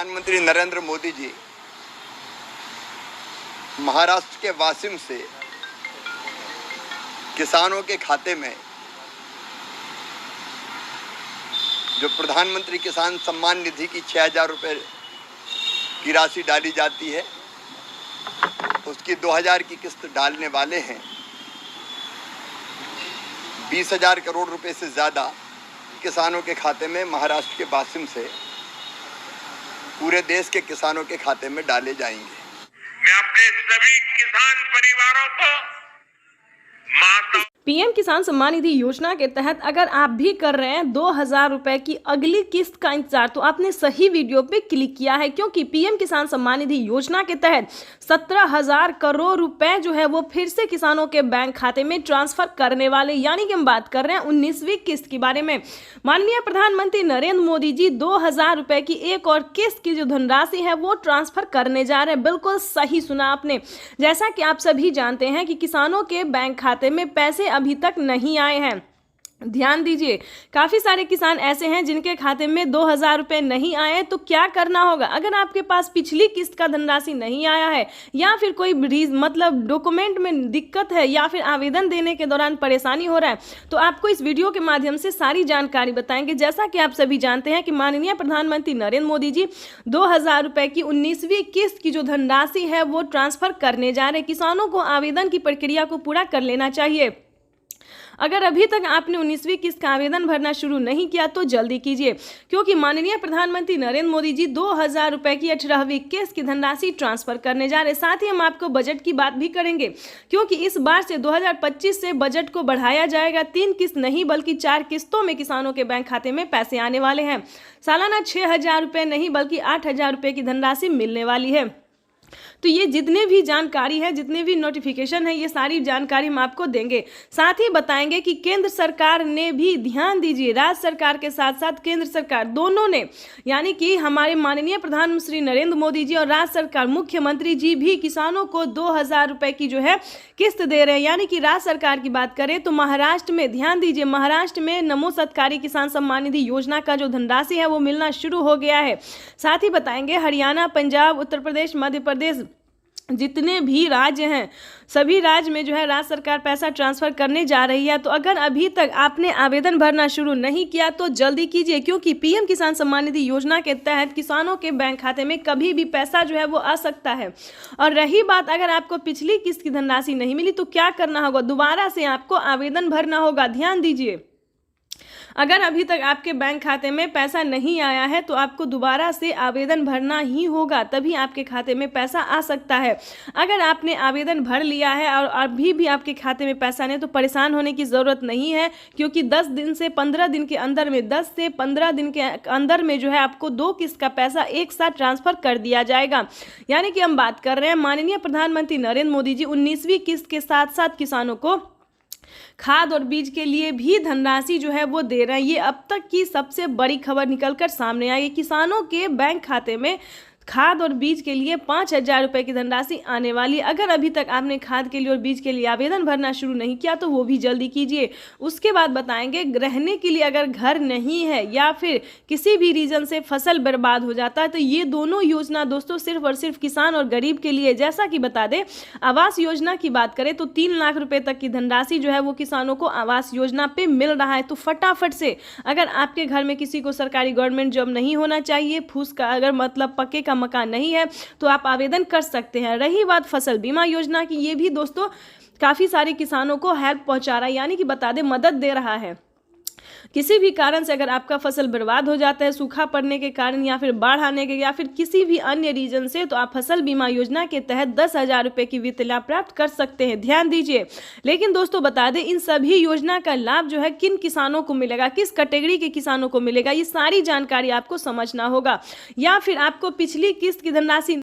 प्रधानमंत्री नरेंद्र मोदी जी महाराष्ट्र के वाशिम से किसानों के खाते में जो प्रधानमंत्री किसान सम्मान निधि की 6,000 रुपये की राशि डाली जाती है, उसकी 2,000 की किस्त डालने वाले हैं। 20,000 करोड़ रुपए से ज़्यादा किसानों के खाते में महाराष्ट्र के वाशिम से पूरे देश के किसानों के खाते में डाले जाएंगे। मैं अपने सभी किसान परिवारों को माता पीएम किसान सम्मान निधि योजना के तहत अगर आप भी कर रहे हैं 2,000 रुपए की अगली किस्त का इंतजार, तो आपने सही वीडियो पे क्लिक किया है, क्योंकि पीएम किसान सम्मान निधि योजना के तहत 17,000 करोड़ रुपए जो है वो फिर से किसानों के बैंक खाते में ट्रांसफर करने वाले, यानी कि हम बात कर रहे हैं 19वीं किस्त के बारे में। माननीय प्रधानमंत्री नरेंद्र मोदी जी 2,000 रुपए की एक और किस्त की जो धनराशि है वो ट्रांसफर करने जा रहे हैं। बिल्कुल सही सुना आपने। जैसा कि आप सभी जानते हैं कि किसानों के बैंक खाते में पैसे अभी तक नहीं आए हैं। ध्यान दीजिए, काफ़ी सारे किसान ऐसे हैं जिनके खाते में 2,000 रुपये नहीं आए। तो क्या करना होगा? अगर आपके पास पिछली किस्त का धनराशि नहीं आया है, या फिर कोई मतलब डॉक्यूमेंट में दिक्कत है, या फिर आवेदन देने के दौरान परेशानी हो रहा है, तो आपको इस वीडियो के माध्यम से सारी जानकारी बताएंगे। जैसा कि आप सभी जानते हैं कि माननीय प्रधानमंत्री नरेंद्र मोदी जी 2,000 रुपये की 19वीं किस्त की जो धनराशि है वो ट्रांसफर करने जा रहे हैं। किसानों को आवेदन की प्रक्रिया को पूरा कर लेना चाहिए। अगर अभी तक आपने 19वीं किस्त का आवेदन भरना शुरू नहीं किया तो जल्दी कीजिए, क्योंकि माननीय प्रधानमंत्री नरेंद्र मोदी जी 2,000 रुपये की 18वीं किस्त की धनराशि ट्रांसफर करने जा रहे हैं। साथ ही हम आपको बजट की बात भी करेंगे, क्योंकि इस बार से 2025 से बजट को बढ़ाया जाएगा। 3 किस्त नहीं बल्कि 4 किस्तों में किसानों के बैंक खाते में पैसे आने वाले हैं। सालाना 6,000 रुपये नहीं बल्कि 8,000 रुपये की धनराशि मिलने वाली है। तो ये जितने भी जानकारी है, जितने भी नोटिफिकेशन है, ये सारी जानकारी हम आपको देंगे। साथ ही बताएंगे कि केंद्र सरकार ने भी, ध्यान दीजिए, राज्य सरकार के साथ साथ केंद्र सरकार दोनों ने, यानी कि हमारे माननीय प्रधानमंत्री श्री नरेंद्र मोदी जी और राज्य सरकार मुख्यमंत्री जी भी किसानों को 2,000 रुपये की जो है किस्त दे रहे हैं। यानी कि राज्य सरकार की बात करें तो महाराष्ट्र में, ध्यान दीजिए, महाराष्ट्र में नमो सत्कारी किसान सम्मान निधि योजना का जो धनराशि है वो मिलना शुरू हो गया है। साथ ही बताएंगे हरियाणा, पंजाब, उत्तर प्रदेश, मध्य प्रदेश, जितने भी राज्य हैं, सभी राज्य में जो है राज्य सरकार पैसा ट्रांसफर करने जा रही है। तो अगर अभी तक आपने आवेदन भरना शुरू नहीं किया तो जल्दी कीजिए, क्योंकि पीएम किसान सम्मान निधि योजना के तहत किसानों के बैंक खाते में कभी भी पैसा जो है वो आ सकता है। और रही बात, अगर आपको पिछली किस्त की धनराशि नहीं मिली तो क्या करना होगा? दोबारा से आपको आवेदन भरना होगा। ध्यान दीजिए, अगर अभी तक आपके बैंक खाते में पैसा नहीं आया है तो आपको दोबारा से आवेदन भरना ही होगा, तभी आपके खाते में पैसा आ सकता है। अगर आपने आवेदन भर लिया है और अभी भी आपके खाते में पैसा नहीं, तो परेशान होने की ज़रूरत नहीं है, क्योंकि 10 दिन से 15 दिन के अंदर में, 10 से 15 दिन के अंदर में जो है आपको 2 किस्त का पैसा एक साथ ट्रांसफ़र कर दिया जाएगा। यानी कि हम बात कर रहे हैं माननीय प्रधानमंत्री नरेंद्र मोदी जी 19वीं किस्त के साथ साथ किसानों को खाद और बीज के लिए भी धनराशि जो है वो दे रहे हैं। ये अब तक की सबसे बड़ी खबर निकलकर सामने आई है। किसानों के बैंक खाते में खाद और बीज के लिए 5,000 रुपये की धनराशि आने वाली है। अगर अभी तक आपने खाद के लिए और बीज के लिए आवेदन भरना शुरू नहीं किया तो वो भी जल्दी कीजिए। उसके बाद बताएंगे रहने के लिए अगर घर नहीं है या फिर किसी भी रीजन से फसल बर्बाद हो जाता है, तो ये दोनों योजना दोस्तों सिर्फ और सिर्फ किसान और गरीब के लिए। जैसा कि बता दें, आवास योजना की बात करें तो 3 लाख रुपये तक की धनराशि जो है वो किसानों को आवास योजना पे मिल रहा है। तो फटाफट से, अगर आपके घर में किसी को सरकारी गवर्नमेंट जॉब नहीं होना चाहिए, फूस का अगर मतलब पक्के का मकान नहीं है, तो आप आवेदन कर सकते हैं। रही बात फसल बीमा योजना की, ये भी दोस्तों काफी सारे किसानों को हेल्प पहुंचा रहा है, यानी कि बता दें मदद दे रहा है। किसी भी कारण से अगर आपका फसल बर्बाद हो जाता है, सूखा पड़ने के कारण या फिर बाढ़ आने के या फिर किसी भी अन्य रीजन से, तो आप फसल बीमा योजना के तहत 10,000 रुपये की वित्त लाभ प्राप्त कर सकते हैं। ध्यान दीजिए, लेकिन दोस्तों बता दें इन सभी योजना का लाभ जो है किन किसानों को मिलेगा, किस कैटेगरी के किसानों को मिलेगा, ये सारी जानकारी आपको समझना होगा। या फिर आपको पिछली किस्त की धनराशि